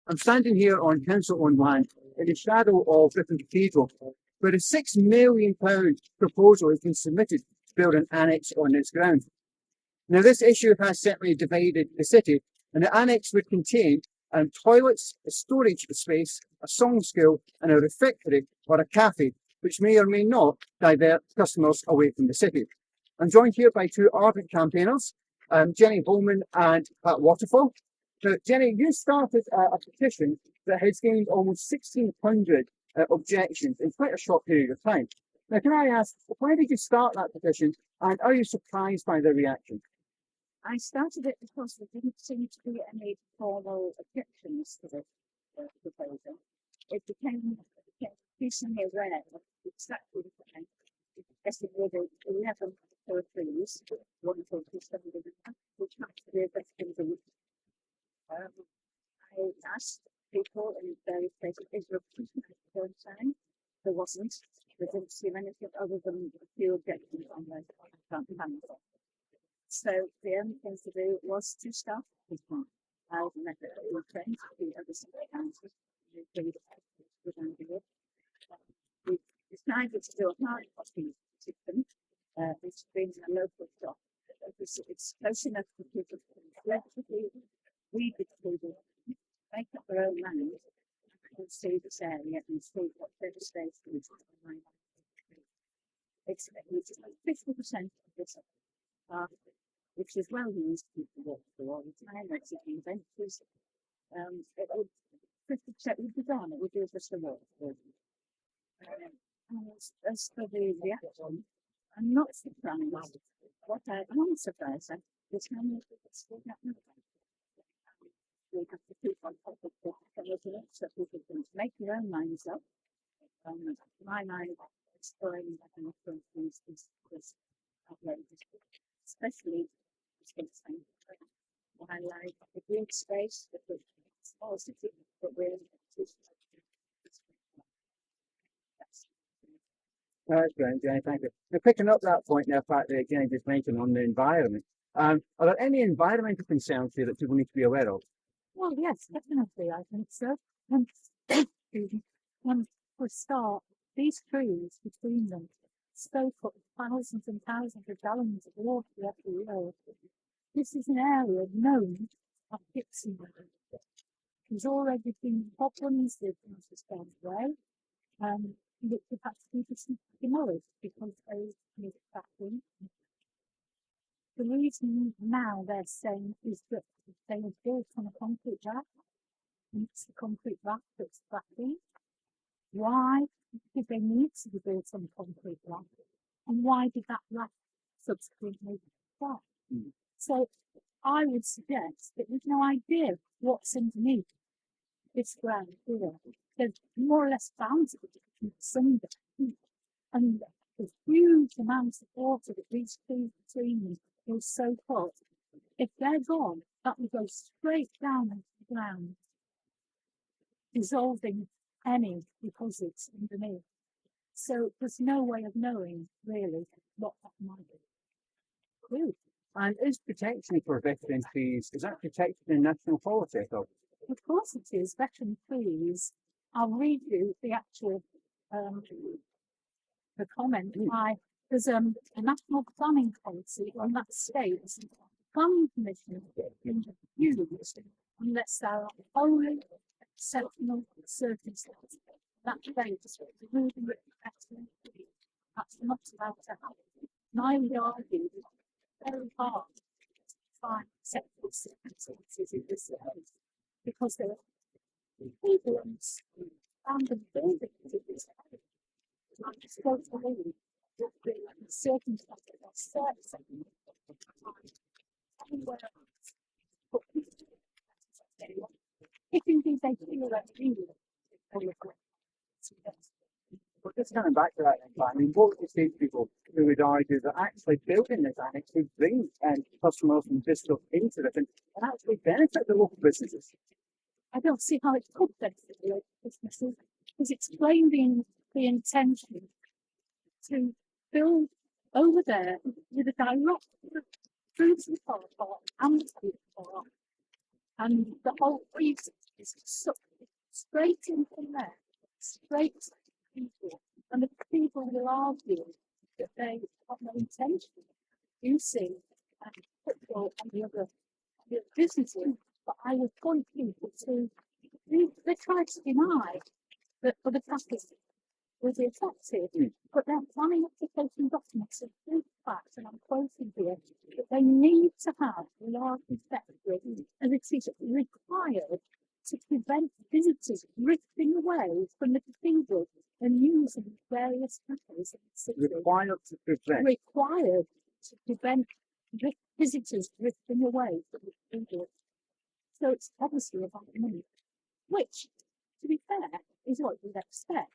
I'm standing here on council-owned land in the shadow of Ripon Cathedral, where a £6 million proposal has been submitted to build an annex on this ground. Now, this issue has certainly divided the city, and the annex would contain toilets, a storage space, a song school, and a refectory or a cafe, which may or may not divert customers away from the city. I'm joined here by two ardent campaigners, Jenni Holman and Waterfall. Now, Jenni, you started a petition that has gained almost 1,600 objections in quite a short period of time. Now, can I ask, why did you start that petition, and are you surprised by the reaction? I started it because there didn't seem to be any formal objections to the proposal. It became increasingly aware of exactly the time. Tested with 11 trees, one for which had to be addressed in the week. I asked people in various places, is there a petition at the time? There wasn't. There didn't seem anything other than a few objections on the panel. So the only thing to do was to start this one. I met with friends, the other councils, we decided to do a hard copy system, which brings a local shop. It's close enough for people to read the table, make up their own land, and see this area and see what devastation is online. It's 50% of this which is well used to walk through all the time. It's inventors. It would 50% would be gone. It would be just a walk through. And as for the reaction, I'm not surprised. What I am surprised at is how many people still have no. We have to keep on top of the resilience so people can make their own minds up. My mind is going from things is outrageous, especially I like the green space, the small city that we're in. That's great, Jenni, thank you. Now, picking up that point now, fact that Jenni just mentioned on the environment, are there any environmental concerns here that people need to be aware of? Well, yes, definitely, I think so. For a start, these trees between them soak up thousands and thousands of gallons of water every year. This is an area known as Dixon. There's already been problems with things going away, which have had to be demolished because they need backing. The reason now they're saying is that they were built on a concrete rack, and it's the concrete rack that's backing. Why did they need to be built on a concrete rack? And why did that rack subsequently crack? So I would suggest that we've no idea what's underneath this ground here. There's more or less bound to be some, and there's huge amounts of water that these trees between them will soak up. If they're gone, that will go straight down into the ground, dissolving any deposits underneath. So there's no way of knowing really what that might do. And is protection for veteran trees, is that protected in national policy at all? Of course it is. Veteran trees, I'll read you the actual the comment. There's a national planning policy on that states planning permission can be used unless there are wholly exceptional circumstances. That phase, removing it that's not allowed to happen. And I would argue it's very hard to find acceptable circumstances in this case because there are problems and the buildings in this area. I just don't believe that the circumstances are certain anywhere else. But if indeed they feel that needed, they will go. But just coming back to that, I mean, what would you say to people who would argue that actually building this annex would bring customers and visitors into it and actually benefit the local businesses? I don't see how it could benefit the local businesses, because it's plain the intention to build over there with a direct through to the car park and to the park. And the whole reason is straight in from there, straight to the people. And the people will argue that they have no intention of using football and the other businesses. But I would point people to, they try to deny that other factors will be affected, but they're planning application documents of proof fact, and I'm quoting here, that they need to have large effective, and it is required to prevent visitors drifting away from the cathedral and using various cafes in the city. Required To prevent visitors drifting away from the cathedral. So it's obviously about money, which, to be fair, is what you'd expect.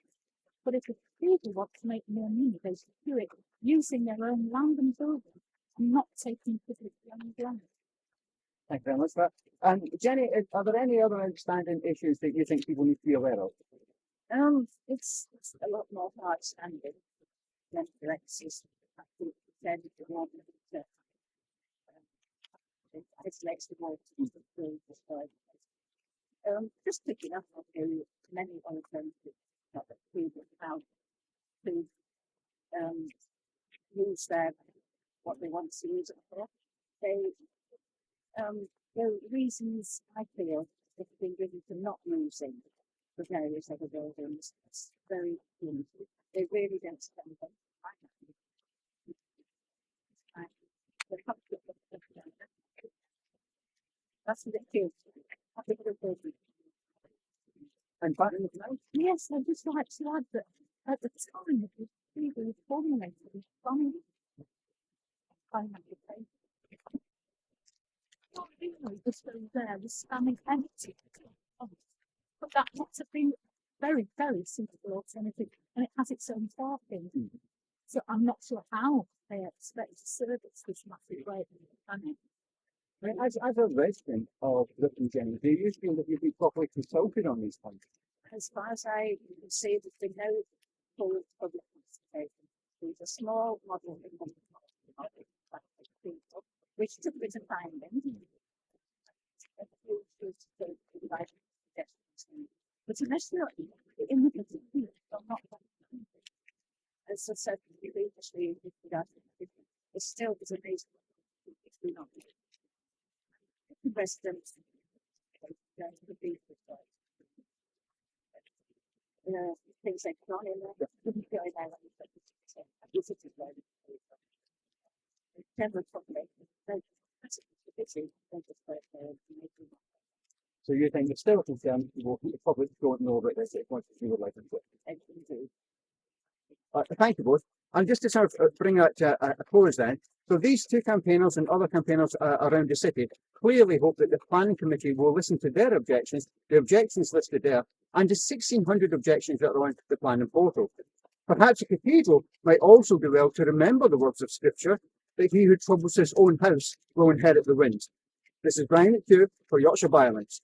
But if the people want to make more money, they should do it using their own land and building and not taking public land. Thank you very much for that. And Jenny, are there any other outstanding issues that you think people need to be aware of? It's a lot more hard-standing than the Alexis. I think said the one that isolates the water from the food. Just picking up on many alternatives that people found to use what they want to use it for. The reasons I feel have been given for not using the various other buildings. It's very limited. They really don't spend them. That's a bit cute. And finally, Yes, I'd just like to add that at the time that the cathedral was formulated, it was planning. This road there was standing empty. But that must have been very, very suitable alternative, and it has its own parking. So I'm not sure how they expect to service this massive road planning. I mean, as a resident of Ripon, Jenni, do you feel that you've been properly consulted on these points? As far as I can see, there's been no full public consultation. There's a small model which took me to finding. But unless you're in the community, not as I said previously, it still is amazing if we're not residents the things they've gone in there, wouldn't go in there like I visited there. Never probably. That's busy. So you think it's still a concern, the public don't know about this as much as you would like them to? Thank you both. And just to sort of bring that to a close then, so these two campaigners and other campaigners around the city clearly hope that the planning committee will listen to their objections, the objections listed there, and the 1,600 objections that are on the planning portal. Perhaps a cathedral might also do well to remember the words of scripture, that he who troubles his own house will inherit the winds. This is Brian McHugh for Yorkshire Bylines.